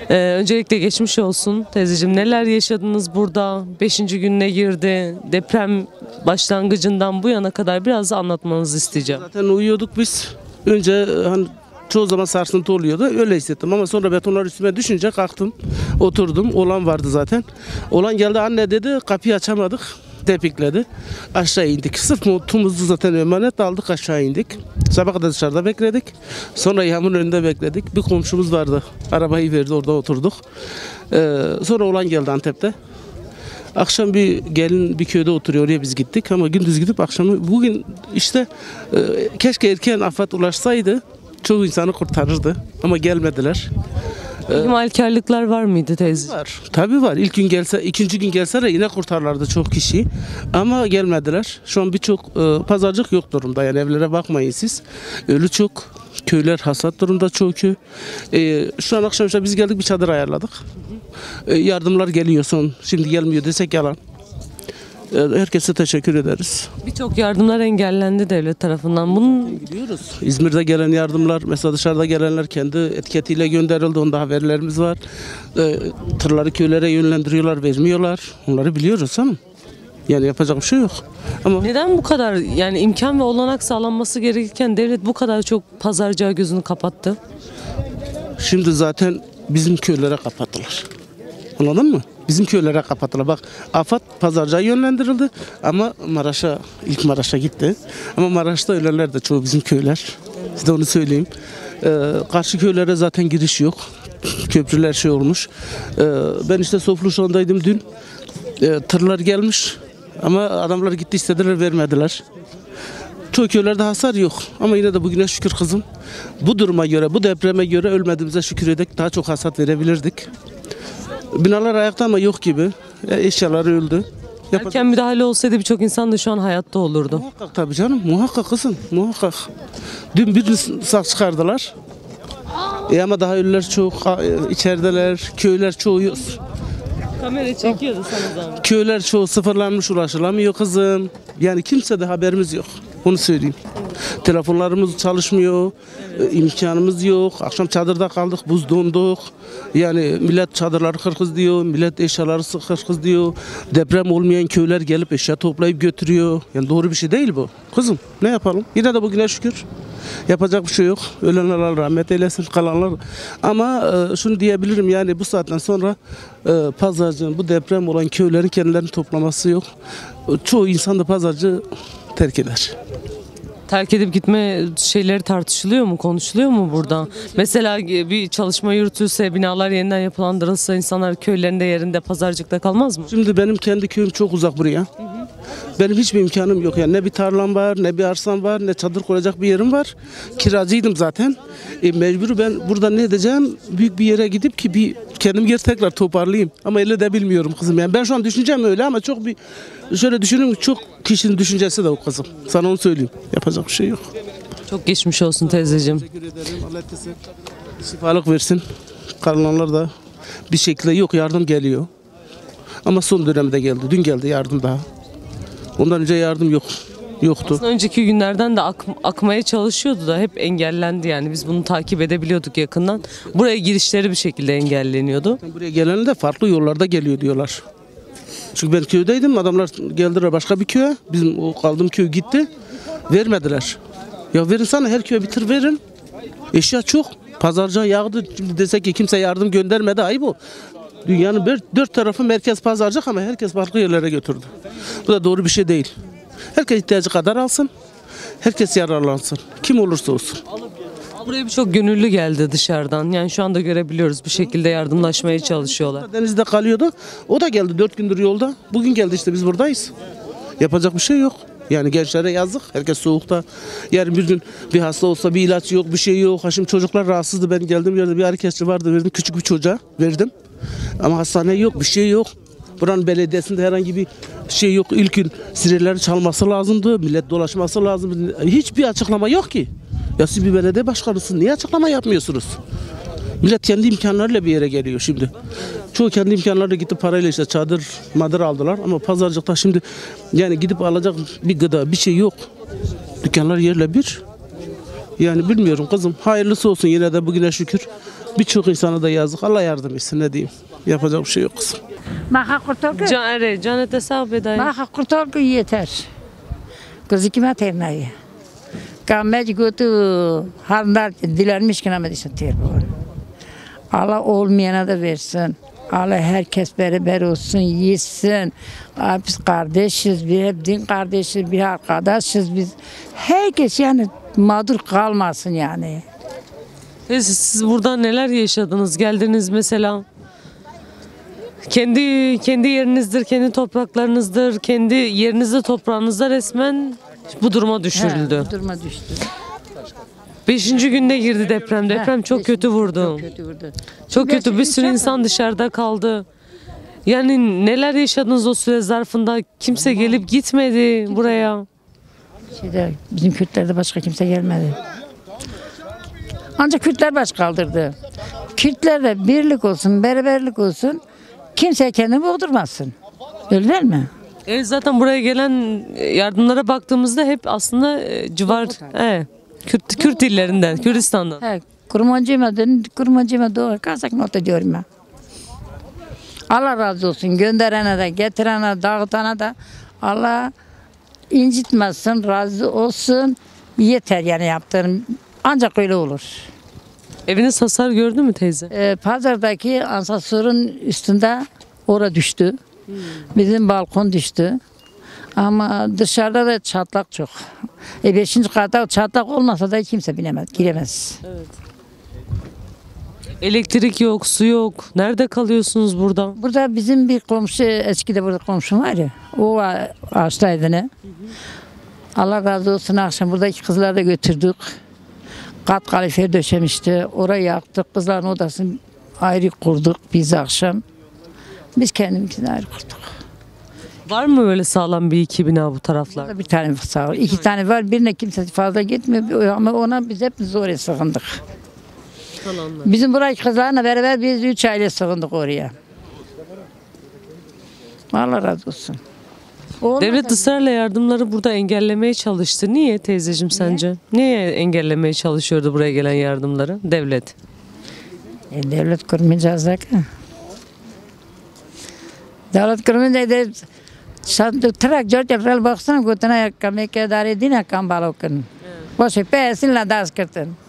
Öncelikle geçmiş olsun teyzeciğim. Neler yaşadınız burada? 5. gününe girdi. Deprem başlangıcından bu yana kadar biraz da anlatmanızı isteyeceğim. Zaten uyuyorduk biz. Önce hani çoğu zaman sarsıntı oluyordu. Öyle hissettim ama sonra betonlar üstüme düşünce kalktım. Oturdum. Oğlan vardı zaten. Oğlan geldi, anne dedi, kapıyı açamadık. Tepikledi. Aşağı indik. Sırf montumuzu zaten emanet aldık, aşağı indik. Sabah kadar dışarıda bekledik. Sonra yağmurun önünde bekledik. Bir komşumuz vardı. Arabayı verdi, orada oturduk. Sonra oğlan geldi Antep'te. Akşam bir gelin bir köyde oturuyor, oraya biz gittik ama gündüz gidip akşamı bugün işte keşke erken afet ulaşsaydı çoğu insanı kurtarırdı ama gelmediler. İhmalkarlıklar var mıydı teyze? Var. Tabii var. İlk gün gelse, ikinci gün gelse de yine kurtarlardı çok kişi. Ama gelmediler. Şu an birçok pazarcık yok durumda. Yani evlere bakmayın siz. Ölü çok. Köyler hasat durumda çoğu köy. Şu an akşam işte biz geldik, bir çadır ayarladık. Yardımlar geliyor son. Şimdi gelmiyor desek yalan. Herkese teşekkür ederiz. Birçok yardımlar engellendi devlet tarafından. Bunun Gidiyoruz. İzmir'de gelen yardımlar, mesela dışarıda gelenler kendi etiketiyle gönderildi. Onda haberlerimiz var. Tırları köylere yönlendiriyorlar, vermiyorlar. Onları biliyoruz hanım. Yani yapacak bir şey yok. Ama neden bu kadar yani imkan ve olanak sağlanması gerekirken devlet bu kadar çok pazarcığa gözünü kapattı? şimdi zaten bizim köylere kapattılar. Anladın mı? Bizim köylere kapattılar. Bak, AFAD pazarcığa yönlendirildi ama ilk Maraş'a gitti. Ama Maraş'ta ölenler de çoğu bizim köyler. Size onu söyleyeyim. Karşı köylere zaten giriş yok. Köprüler şey olmuş. Ben işte Sofluşan'daydım dün. Tırlar gelmiş ama adamlar gitti, istediler, vermediler. Çoğu köylerde hasar yok ama yine de bugüne şükür kızım. Bu duruma göre, bu depreme göre ölmediğimize şükür edek, daha çok hasat verebilirdik. Binalar ayakta ama yok gibi. Eşyaları öldü. Erken müdahale olsaydı birçok insan da şu an hayatta olurdu. Muhakkak tabii canım. Muhakkak kızım. Muhakkak. Dün birini sağ çıkardılar. Ama daha ölüler çok. İçerideler. Köyler çoğu yok. Kamera çekiyordu sana zaman. Köyler çoğu sıfırlanmış, ulaşılamıyor kızım. Yani kimse de haberimiz yok. Onu söyleyeyim. Telefonlarımız çalışmıyor. İmkanımız yok. Akşam çadırda kaldık, buz donduk. Yani millet çadırları kırkız diyor, millet eşyaları kırkız diyor. Deprem olmayan köyler gelip eşya toplayıp götürüyor. Yani doğru bir şey değil bu. Kızım ne yapalım? Yine de bugüne şükür. Yapacak bir şey yok. Ölenler Allah rahmet eylesin, kalanlar. Ama şunu diyebilirim, yani bu saatten sonra pazarcının, bu deprem olan köylerin kendilerini toplaması yok. Çoğu insan da pazarcı terk eder. Terk edip gitme şeyleri tartışılıyor mu, konuşuluyor mu burada? Mesela bir çalışma yürütülse, binalar yeniden yapılandırılsa insanlar köylerinde, yerinde, pazarcıkta kalmaz mı? Şimdi benim kendi köyüm çok uzak buraya. Benim hiçbir imkanım yok. Yani ne bir tarlam var, ne bir arsam var, ne çadır kuracak bir yerim var. Kiracıydım zaten. Mecbur ben burada ne edeceğim? Büyük bir yere gidip ki bir kendim yer tekrar toparlayayım. Ama öyle de bilmiyorum kızım. Yani ben şu an düşüneceğim öyle ama çok bir şöyle düşünün, çok kişinin düşüncesi de o kızım. Sana onu söyleyeyim. Yapacak bir şey yok. Çok geçmiş olsun teyzeciğim. Teşekkür ederim. Allah herkese şifalık versin. Kalanlar da bir şekilde yok, yardım geliyor. Ama son dönemde geldi. Dün geldi yardım daha. Ondan önce yardım yoktu. Aslında önceki günlerden de akmaya çalışıyordu da hep engellendi yani. Biz bunu takip edebiliyorduk yakından. Buraya girişleri bir şekilde engelleniyordu. Buraya gelen de farklı yollarda geliyor diyorlar. Çünkü ben köydeydim. Adamlar geldiler başka bir köye. Bizim o kaldığım köy gitti. Vermediler. Ya verin sana, her köye bir tır verin. Eşya çok. Pazarcığa yağdı. Şimdi desek ki kimse yardım göndermedi. Ayıp o. Dünyanın dört tarafı merkez pazarcık ama herkes farklı yerlere götürdü. Bu da doğru bir şey değil. Herkes ihtiyacı kadar alsın. Herkes yararlansın. Kim olursa olsun. Buraya birçok gönüllü geldi dışarıdan. Yani şu anda görebiliyoruz, bir şekilde yardımlaşmaya çalışıyorlar. Denizde kalıyordu. O da geldi 4 gündür yolda. Bugün geldi, işte biz buradayız. Yapacak bir şey yok. Yani gençlere yazık. Herkes soğukta. Yarın bir gün bir hasta olsa bir ilaç yok, bir şey yok. Şimdi çocuklar rahatsızdı. Ben geldim yerde bir ağrı kesici vardı, verdim. Küçük bir çocuğa verdim. Ama hastane yok, bir şey yok. Buranın belediyesinde herhangi bir şey yok. İlk gün sirenleri çalması lazımdı. Millet dolaşması lazım. Hiçbir açıklama yok ki. Ya siz bir belediye başkanısınız. Niye açıklama yapmıyorsunuz? Millet kendi imkanlarıyla bir yere geliyor şimdi. Çoğu kendi imkanlarıyla gitti, parayla işte çadır, madır aldılar. Ama pazarcıkta şimdi yani gidip alacak bir gıda, bir şey yok. Dükkanlar yerle bir. Yani bilmiyorum kızım. Hayırlısı olsun yine de bugüne şükür. Birçok insana da yazık. Allah yardım etsin, ne diyeyim. Yapacak bir şey yok kızım. Maha kurtar Canete sağ bedayı. Maha kurtar ki yeter. Kızı kime ternayı? Kammeci götü harlar dilenmiş ki ne diysin ter bu. Allah olmayana da versin. Allah herkes beraber olsun, yesin. Biz kardeşiz, bir hep din kardeşiz, bir arkadaşız biz. Herkes yani mağdur kalmasın yani. Teyze siz burada neler yaşadınız? Geldiniz mesela. Kendi yerinizdir, kendi topraklarınızdır, kendi yerinizde toprağınızda resmen bu duruma düşürüldü. Bu duruma düştü. 5. günde girdi deprem. Deprem çok kötü vurdu. Çok kötü vurdu. Çok kötü. Bir sürü insan dışarıda kaldı. Yani neler yaşadınız o süre zarfında? Kimse gelip gitmedi buraya. Bizim Kürtlerde başka kimse gelmedi. Ancak Kürtler baş kaldırdı. Kürtlerde birlik olsun, beraberlik olsun. Kimse kendini boğdurmasın. Öyle değil mi? Zaten buraya gelen yardımlara baktığımızda hep aslında civar Kürt illerinden, Kürdistan'dan. He, kurmancıma doğru kalsak not ediyorum ben. Allah razı olsun. Gönderene de, getirene, dağıtana da Allah incitmesin, razı olsun. Yeter yani yaptığım. Ancak öyle olur. Eviniz hasar gördü mü teyze? Pazardaki asansörün üstünde ora düştü. Bizim balkon düştü. Ama dışarıda da çatlak çok. 5. katta çatlak olmasa da kimse binemez, giremez. Elektrik yok, su yok. Nerede kalıyorsunuz burada? Burada bizim bir komşu, eskide burada komşum var ya, o ağaçtaydı ne. Allah razı olsun, akşam buradaki kızları da götürdük. Kat kalifer döşemişti, orayı yaktık, kızların odasını ayrı kurduk biz akşam. Biz kendimizi ayrı kurduk. Var mı böyle sağlam bir iki bina bu taraflar? Burada bir tane sağ ol. 2 tane var, birine kimse fazla gitmiyor ama ona biz hepimiz oraya sığındık. Bizim buradaki kızlarla beraber biz 3 aile sığındık oraya. Allah razı olsun. Devlet ısrarla yardımları burada engellemeye çalıştı. Niye teyzeciğim sence? Niye engellemeye çalışıyordu buraya gelen yardımları devlet? Devlet kurmayacağız da. Devlet kurmayınca da trak George April baksana götüne kamek edare dine kan balokun. Boşu pesin la das kırtın.